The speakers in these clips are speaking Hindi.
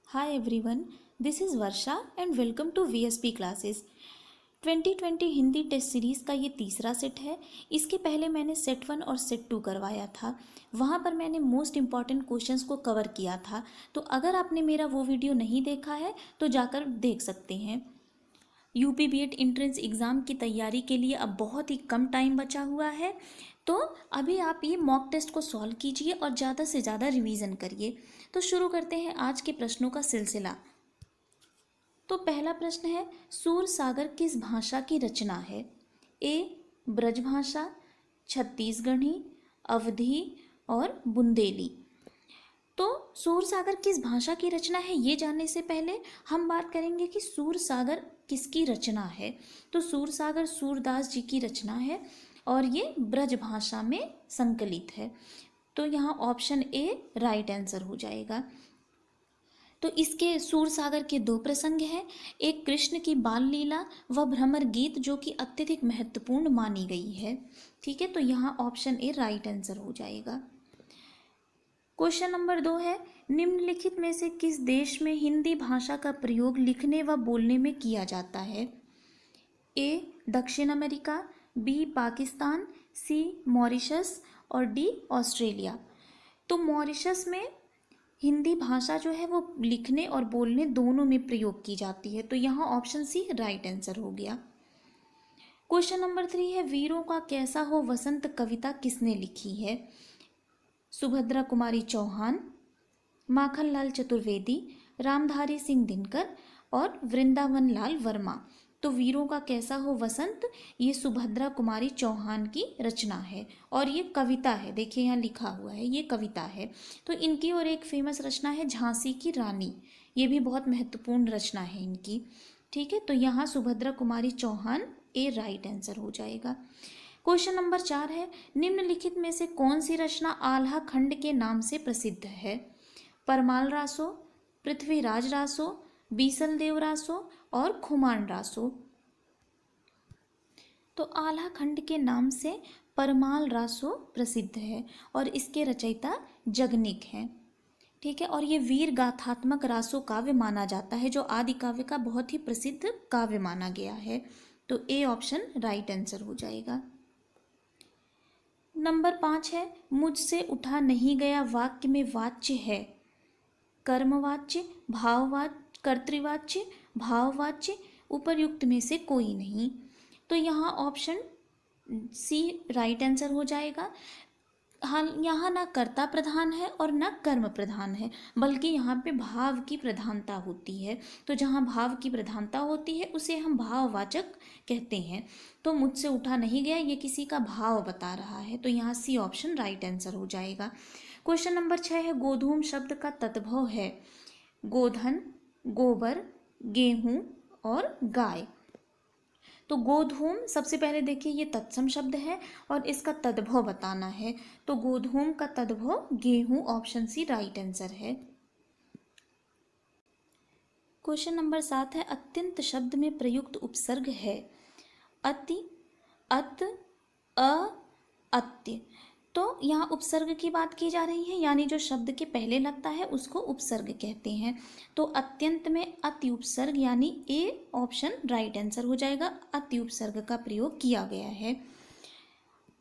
Hi everyone, this is Varsha and welcome to VSP classes. 2020 Hindi test series का ये तीसरा सेट है। इसके पहले मैंने सेट 1 और सेट 2 करवाया था। वहाँ पर मैंने मोस्ट इम्पॉर्टेंट क्वेश्चंस को कवर किया था। तो अगर आपने मेरा वो वीडियो नहीं देखा है तो जाकर देख सकते हैं। यूपी बीएड एंट्रेंस एग्ज़ाम की तैयारी के लिए अब बहुत ही कम टाइम बचा हुआ है, तो अभी आप ये मॉक टेस्ट को सॉल्व कीजिए और ज़्यादा से ज़्यादा रिवीजन करिए। तो शुरू करते हैं आज के प्रश्नों का सिलसिला। तो पहला प्रश्न है, सूर सागर किस भाषा की रचना है? ए ब्रज भाषा, छत्तीसगढ़ी, अवधी और बुंदेली। तो सूर सागर किस भाषा की रचना है ये जानने से पहले हम बात करेंगे कि सूर सागर किसकी रचना है। तो सूर सागर सूरदास जी की रचना है और ये ब्रज भाषा में संकलित है। तो यहाँ ऑप्शन ए राइट आंसर हो जाएगा। तो इसके सूर सागर के दो प्रसंग हैं, एक कृष्ण की बाल लीला व भ्रमर गीत जो कि अत्यधिक महत्वपूर्ण मानी गई है। ठीक है, तो यहाँ ऑप्शन ए राइट आंसर हो जाएगा। क्वेश्चन नंबर 2 है, निम्नलिखित में से किस देश में हिंदी भाषा का प्रयोग लिखने व बोलने में किया जाता है? ए दक्षिण अमेरिका, बी पाकिस्तान, सी मॉरिशस और डी ऑस्ट्रेलिया। तो मॉरिशस में हिंदी भाषा जो है वो लिखने और बोलने दोनों में प्रयोग की जाती है। तो यहाँ ऑप्शन सी राइट आंसर हो गया। क्वेश्चन नंबर 3 है, वीरों का कैसा हो वसंत कविता किसने लिखी है? सुभद्रा कुमारी चौहान, माखनलाल चतुर्वेदी, रामधारी सिंह दिनकर और वृंदावन लाल वर्मा। तो वीरों का कैसा हो वसंत ये सुभद्रा कुमारी चौहान की रचना है और ये कविता है। देखिए यहाँ लिखा हुआ है, ये कविता है। तो इनकी और एक फेमस रचना है झांसी की रानी, ये भी बहुत महत्वपूर्ण रचना है इनकी। ठीक है, तो यहाँ सुभद्रा कुमारी चौहान ए राइट आंसर हो जाएगा। क्वेश्चन नंबर 4 है, निम्नलिखित में से कौन सी रचना आल्हा खंड के नाम से प्रसिद्ध है? परमाल रासो, पृथ्वीराज रासो, बीसल देव रासो और खुमान रासो। तो आल्हा खंड के नाम से परमाल रासो प्रसिद्ध है और इसके रचयिता जगनिक हैं। ठीक है, और ये वीर गाथात्मक रासो काव्य माना जाता है जो आदि काव्य का बहुत ही प्रसिद्ध काव्य माना गया है। तो ए ऑप्शन राइट आंसर हो जाएगा। नंबर 5 है, मुझसे उठा नहीं गया वाक्य में वाच्य है? कर्मवाच्य, भाववाच्य, कर्तृवाच्य, भाववाच्य, उपर्युक्त में से कोई नहीं। तो यहाँ ऑप्शन सी राइट आंसर हो जाएगा। हाँ, यहाँ ना कर्ता प्रधान है और ना कर्म प्रधान है, बल्कि यहाँ पे भाव की प्रधानता होती है। तो जहाँ भाव की प्रधानता होती है उसे हम भाववाचक कहते हैं। तो मुझसे उठा नहीं गया ये किसी का भाव बता रहा है। तो यहाँ सी ऑप्शन राइट आंसर हो जाएगा। क्वेश्चन नंबर 6 है, गोधूम शब्द का तद्भव है? गोधन, गोबर, गेहूं और गाय। तो गोधूम सबसे पहले देखिए ये तत्सम शब्द है और इसका तद्भव बताना है। तो गोधूम का तद्भव गेहूं, ऑप्शन सी राइट आंसर है। क्वेश्चन नंबर 7 है, अत्यंत शब्द में प्रयुक्त उपसर्ग है? अति, अत, अ, अत्य। तो यहाँ उपसर्ग की बात की जा रही है, यानी जो शब्द के पहले लगता है उसको उपसर्ग कहते हैं। तो अत्यंत में अति उपसर्ग यानी ए ऑप्शन राइट आंसर हो जाएगा। अति उपसर्ग का प्रयोग किया गया है।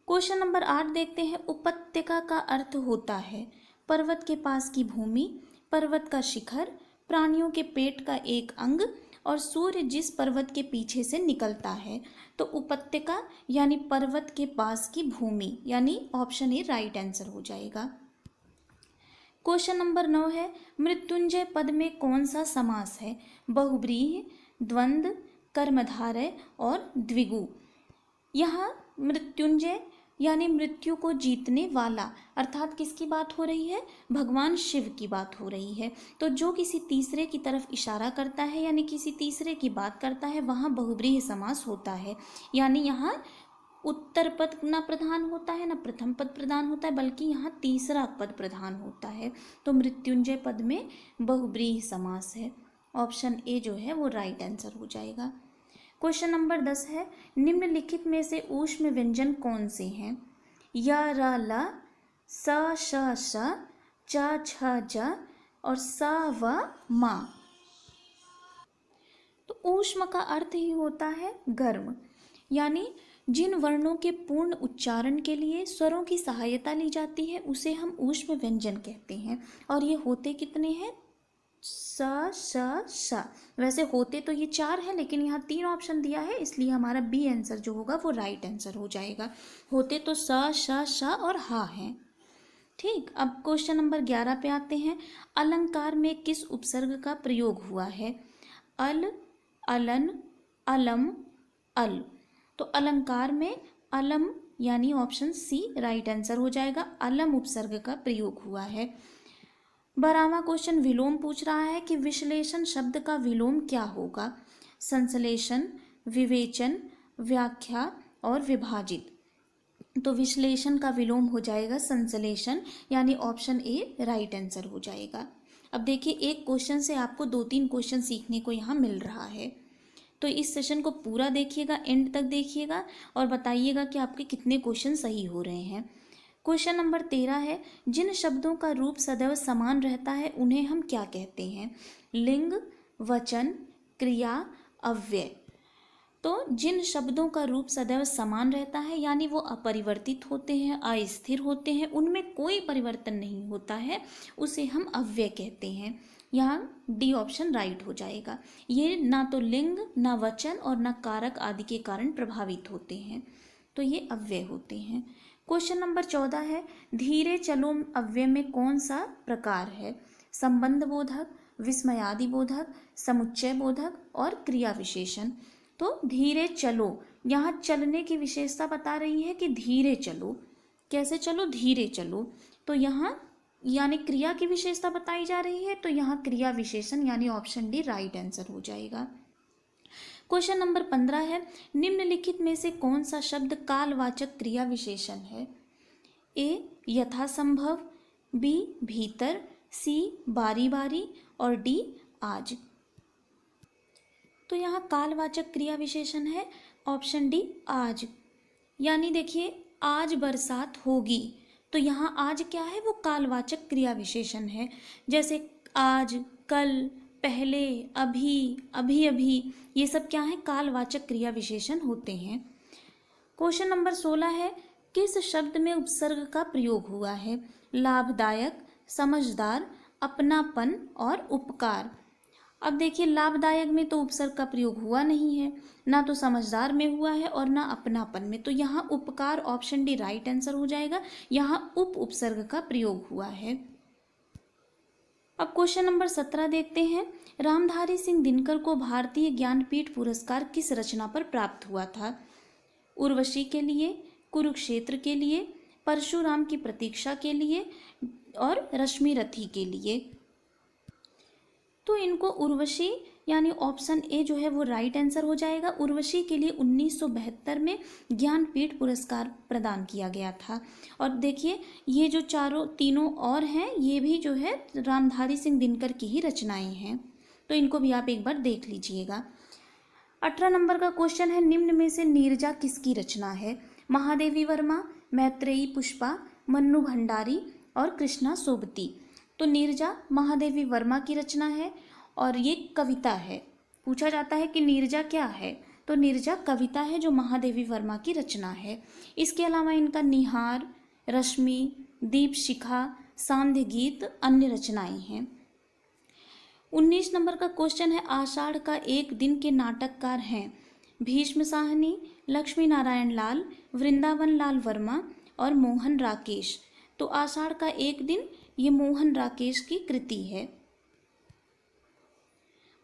क्वेश्चन नंबर 8 देखते हैं, उपत्यका का अर्थ होता है? पर्वत के पास की भूमि, पर्वत का शिखर, प्राणियों के पेट का एक अंग और सूर्य जिस पर्वत के पीछे से निकलता है। तो उपत्यका यानी पर्वत के पास की भूमि, यानी ऑप्शन ए राइट आंसर हो जाएगा। क्वेश्चन नंबर 9 है, मृत्युंजय पद में कौन सा समास है? बहुब्रीहि, द्वंद्व, कर्मधारय और द्विगु। यहाँ मृत्युंजय यानी मृत्यु को जीतने वाला, अर्थात किसकी बात हो रही है? भगवान शिव की बात हो रही है। तो जो किसी तीसरे की तरफ इशारा करता है यानी किसी तीसरे की बात करता है वहाँ बहुब्रीहि समास होता है। यानी यहाँ उत्तर पद ना प्रधान होता है ना प्रथम पद प्रधान होता है, बल्कि यहाँ तीसरा पद प्रधान होता है। तो मृत्युंजय पद में बहुब्रीहि समास है। ऑप्शन ए जो है वो राइट आंसर हो जाएगा। क्वेश्चन नंबर 10 है, निम्नलिखित में से ऊष्म व्यंजन कौन से हैं? य, र, ल, स, श, श, च, छ, ज, और स व मा। तो ऊष्म का अर्थ ही होता है गर्म, यानी जिन वर्णों के पूर्ण उच्चारण के लिए स्वरों की सहायता ली जाती है उसे हम ऊष्म व्यंजन कहते हैं। और ये होते कितने हैं? स श श। वैसे होते तो ये 4 हैं, लेकिन यहाँ 3 ऑप्शन दिया है, इसलिए हमारा बी आंसर जो होगा वो राइट आंसर हो जाएगा। होते तो स श श और हा हैं। ठीक, अब क्वेश्चन नंबर 11 पे आते हैं। अलंकार में किस उपसर्ग का प्रयोग हुआ है? अल, अलन, अलम, अल। तो अलंकार में अलम यानी ऑप्शन सी राइट आंसर हो जाएगा। अलम उपसर्ग का प्रयोग हुआ है। 12वां क्वेश्चन विलोम पूछ रहा है कि विश्लेषण शब्द का विलोम क्या होगा? संश्लेषण, विवेचन, व्याख्या और विभाजित। तो विश्लेषण का विलोम हो जाएगा संश्लेषण, यानी ऑप्शन ए राइट आंसर हो जाएगा। अब देखिए, एक क्वेश्चन से आपको 2-3 क्वेश्चन सीखने को यहाँ मिल रहा है, तो इस सेशन को पूरा देखिएगा, एंड तक देखिएगा और बताइएगा कि आपके कितने क्वेश्चन सही हो रहे हैं। क्वेश्चन नंबर 13 है, जिन शब्दों का रूप सदैव समान रहता है उन्हें हम क्या कहते हैं? लिंग, वचन, क्रिया, अव्यय। तो जिन शब्दों का रूप सदैव समान रहता है यानी वो अपरिवर्तित होते हैं, अस्थिर होते हैं, उनमें कोई परिवर्तन नहीं होता है, उसे हम अव्यय कहते हैं। यहाँ डी ऑप्शन राइट हो जाएगा। ये ना तो लिंग, ना वचन और ना कारक आदि के कारण प्रभावित होते हैं, तो ये अव्यय होते हैं। क्वेश्चन नंबर 14 है, धीरे चलो अव्यय में कौन सा प्रकार है? संबंध बोधक, विस्मयादि बोधक, समुच्चय बोधक और क्रिया विशेषण। तो धीरे चलो, यहाँ चलने की विशेषता बता रही है कि धीरे चलो। कैसे चलो? धीरे चलो। तो यहाँ यानी क्रिया की विशेषता बताई जा रही है, तो यहाँ क्रिया विशेषण यानी ऑप्शन डी राइट आंसर हो जाएगा। क्वेश्चन नंबर 15 है, निम्नलिखित में से कौन सा शब्द कालवाचक क्रिया विशेषण है? ए यथासंभव, बी भीतर, सी बारी बारी और डी आज। तो यहाँ कालवाचक क्रिया विशेषण है ऑप्शन डी आज। यानी देखिए, आज बरसात होगी, तो यहाँ आज क्या है? वो कालवाचक क्रिया विशेषण है। जैसे आज, कल, पहले, अभी, अभी अभी, ये सब क्या है? कालवाचक क्रिया विशेषण होते हैं। क्वेश्चन नंबर 16 है, किस शब्द में उपसर्ग का प्रयोग हुआ है? लाभदायक, समझदार, अपनापन और उपकार। अब देखिए, लाभदायक में तो उपसर्ग का प्रयोग हुआ नहीं है, ना तो समझदार में हुआ है और ना अपनापन में, तो यहाँ उपकार ऑप्शन डी राइट आंसर हो जाएगा। यहाँ उपसर्ग का प्रयोग हुआ है। अब क्वेश्चन नंबर 17 देखते हैं, रामधारी सिंह दिनकर को भारतीय ज्ञानपीठ पुरस्कार किस रचना पर प्राप्त हुआ था? उर्वशी के लिए, कुरुक्षेत्र के लिए, परशुराम की प्रतीक्षा के लिए और रश्मि रथी के लिए। तो इनको उर्वशी यानी ऑप्शन ए जो है वो राइट आंसर हो जाएगा। उर्वशी के लिए 1972 में ज्ञानपीठ पुरस्कार प्रदान किया गया था। और देखिए, ये जो तीनों और हैं, ये भी जो है रामधारी सिंह दिनकर की ही रचनाएं हैं, तो इनको भी आप एक बार देख लीजिएगा। 18 नंबर का क्वेश्चन है, निम्न में से नीरजा किसकी रचना है? महादेवी वर्मा, मैत्रेयी पुष्पा, मन्नू भंडारी और कृष्णा सोबती। तो नीरजा महादेवी वर्मा की रचना है और ये कविता है। पूछा जाता है कि नीरजा क्या है, तो नीरजा कविता है जो महादेवी वर्मा की रचना है। इसके अलावा इनका निहार, रश्मि, दीप शिखा, सांध्य गीत अन्य रचनाएं हैं। 19 नंबर का क्वेश्चन है, आषाढ़ का एक दिन के नाटककार हैं? भीष्म साहनी, लक्ष्मी नारायण लाल, वृंदावन लाल वर्मा और मोहन राकेश। तो आषाढ़ का एक दिन ये मोहन राकेश की कृति है।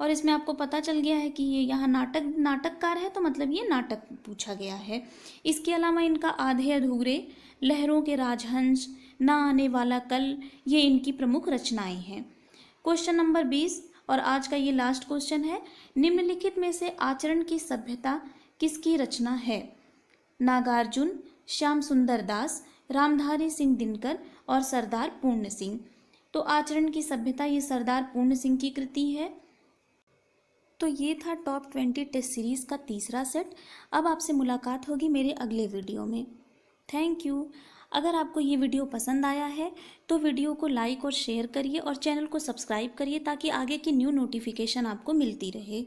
और इसमें आपको पता चल गया है कि ये यहाँ नाटककार है, तो मतलब ये नाटक पूछा गया है। इसके अलावा इनका आधे अधूरे, लहरों के राजहंस, ना आने वाला कल, ये इनकी प्रमुख रचनाएं हैं। क्वेश्चन नंबर 20 और आज का ये लास्ट क्वेश्चन है, निम्नलिखित में से आचरण की सभ्यता किसकी रचना है? नागार्जुन, श्याम सुंदर दास, रामधारी सिंह दिनकर और सरदार पूर्ण सिंह। तो आचरण की सभ्यता ये सरदार पूर्ण सिंह की कृति है। तो ये था टॉप 20 टेस्ट सीरीज़ का तीसरा सेट। अब आपसे मुलाकात होगी मेरे अगले वीडियो में। Thank you. अगर आपको ये वीडियो पसंद आया है तो वीडियो को लाइक और शेयर करिए और चैनल को सब्सक्राइब करिए ताकि आगे की न्यू नोटिफिकेशन आपको मिलती रहे।